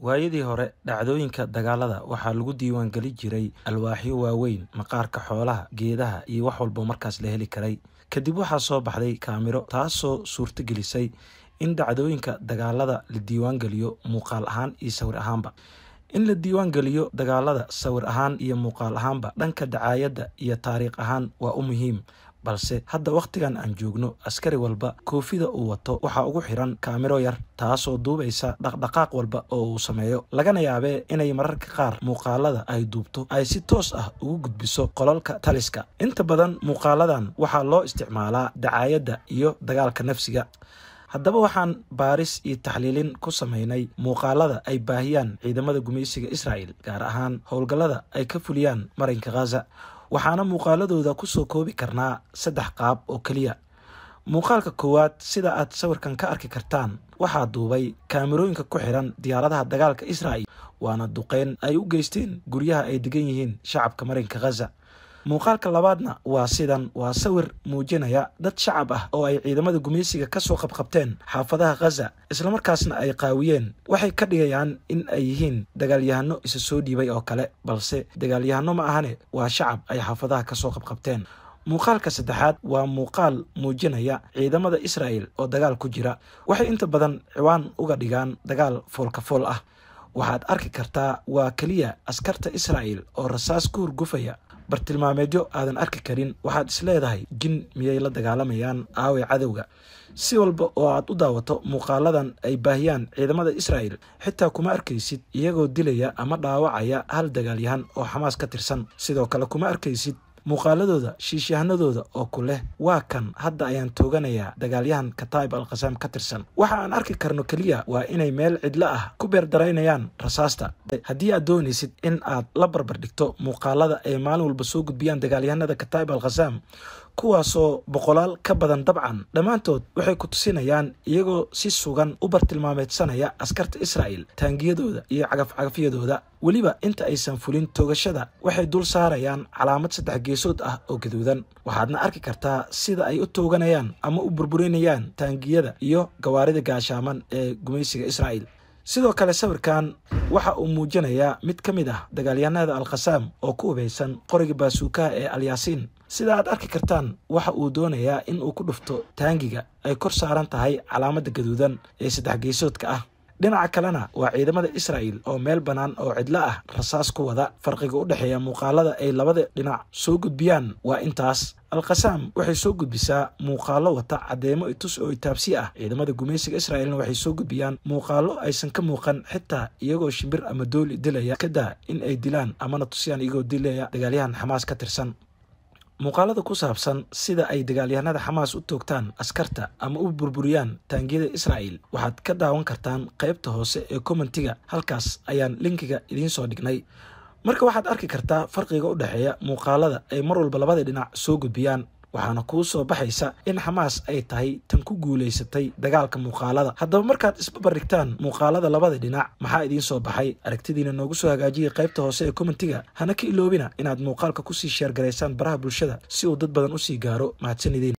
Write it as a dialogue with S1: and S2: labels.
S1: waayadii hore dhacdooyinka dagaalada waxaa lagu diiwaan gali jiray alwaaxyo waaweyn, maqaarka xoolaha, geedaha iyo wax walba markaas la heli karay. Kadib waxaa soo baxday kaamiro taasoo suurto gelisay in dhacdooyinka dagaalada la diiwaan galiyo muuqaal ahaan iyo sawir ahaanba. In la diiwaan galiyo dagaalada sawir ahaan iyo muuqaal ahaanba dhanka dacaayadda iyo taariikh ahaan waa muhiim. balse hadda waqtigan aan joogno askari walba koofida uu wato waxa ugu xiran kaamiro yar taasoo duubaysa dhaqdhaqaaq walba oo uu sameeyo, lagana yaabee inay mararka qaar muuqaalada ay duubto ay si toos ah ugu gudbiso qolalka taliska. Inta badan muuqaaladan waxaa loo isticmaalaa dacaayadda iyo dagaalka nafsiga. haddaba waxaan baaris iyo taxliilin ku sameynay muuqaalada ay baahiyaan ciidamada gumeysiga Israa'iil, gaar ahaan howlgallada ay ka fuliyaan marinka Gaza. waxaana muuqaaladooda ku soo koobi karnaa 3 qaab oo kaliya. muuqaalka koowaad sida aad sawirkan ka arki kartaan waxaa duubay kaamirooyinka ku xiran diyaaradaha dagaalka Israa'iil, waana duqeyn ay u geysteen guryaha ay degan yihiin shacabka marinka Gaza. muuqaalka labaadna waa sawir muujinaya dad shacab ah oo ay ciidamada gumeysiga ka soo qabqabteen xaafadaha Gaza, isla markaasna ay qaawiyeen. waxay ka dhigayaan in ay yihiin dagaalyahano isa soo dhiibay oo kale, balse dagaalyahano ma ahane waa shacab ay xaafadaha ka soo qabqabteen. muuqaalka saddexaad waa muuqaal muujinaya ciidamada Israa'iil oo dagaal ku jira. waxay inta badan ciwaan uga dhigaan dagaal foolka fool ah. waxaad arki kartaa waa kaliya askarta Israa'iil oo rasaas ku hurgufaya bartilmaameedyo aadan arki karin. waxaad isleedahay jin miyay la dagaalamayaan aaway cadowga. si walba oo aad u daawato muuqaaladan ay baahiyaan ciidamada Israa'iil, xitaa kuma arkaysid iyagoo dilaya ama dhaawacaya hal dagaalyahan oo Xamaas ka tirsan. sidoo kale kuma arkaysid muuqaaladooda shiishahanadooda oo ku leh waa kan hadda ayaan tooganayaa dagaalyahan Kataib al-Qassam ka tirsan. waxa aan arki karno kaliya waa inay meel cidla ah ku beerdaraynayaan rasaasta. haddii aad doonaysid in aad la barbar dhigto muuqaalada ay maalin walba soo gudbiyaan dagaalyahanada Kataib al-Qassam, kuwaasoo boqolaal ka badan, dabcan dhammaantood waxay ku tusinayaan iyagoo si sugan u bartilmaameedsanaya askarta Israa'iil, taangiyadooda iyo cagafyadooda. weliba inta aysan fulin toogashada waxay dul saarayaan calaamad 3 geesood ah oo gaduudan. waxaadna arki kartaa sida ay u tooganayaan ama u burburinayaan taangiyada iyo gawaarida gaashaaman ee gumeysiga Israa'iil. sidoo kale sawirkan waxa uu muujinayaa mid ka mid ah dagaalyahanada al-Qassam oo ku hubeysan qoriga baasuukaha ee al-Yaasiin. sida aad arki kartaan waxa uu doonayaa in uu ku dhufto taangiga ay kor saaran tahay calaamada gaduudan ee 3 geesoodka ah. dhinaca kalena waa ciidamada Israa'iil oo meel banaan oo cidla ah rasaas ku wada. farqiga u dhaxeeya muuqaalada ay labada dhinac soo gudbiyaan waa intaas. al-Qassam waxay soo gudbisaa muuqaalo wata cadeemo itus oo itaabsi ah. ciidamada gumeysiga Israa'iilna waxay soo gudbiyaan muuqaalo aysan ka muuqan xitaa iyagoo shimbir ama dooli dilaya, kada in ay dilaan amana tusiyaan iyagoo dilaya dagaalyahan Xamaas ka tirsan. muuqaalada ku saabsan sida ay dagaalyahanada Xamaas u toogtaan askarta ama u burburiyaan taangiyada Israa'iil waxaad ka daawan kartaan qaybta hoose ee commentiga. halkaas ayaan linkiga idiin soo dhignay. marka waxaad arki kartaa farqiga u dhaxeeya muuqaalada ay mar walba labada dhinac soo gudbiyaan, waxaana kuu soo baxaysa in Xamaas ay tahay tan ku guuleysatay dagaalka muuqaalada. haddaba markaad isbarbardhigtaan muuqaalada labada dhinac maxaa idiin soo baxay? aragtidiina noogu soo hagaajiyay qaybta hoose ee commentiga. hana ka iloobina inaad muuqaalka kusii sheer garaysaan baraha bulshada si uu dad badan usii gaaro. mahadsanidin.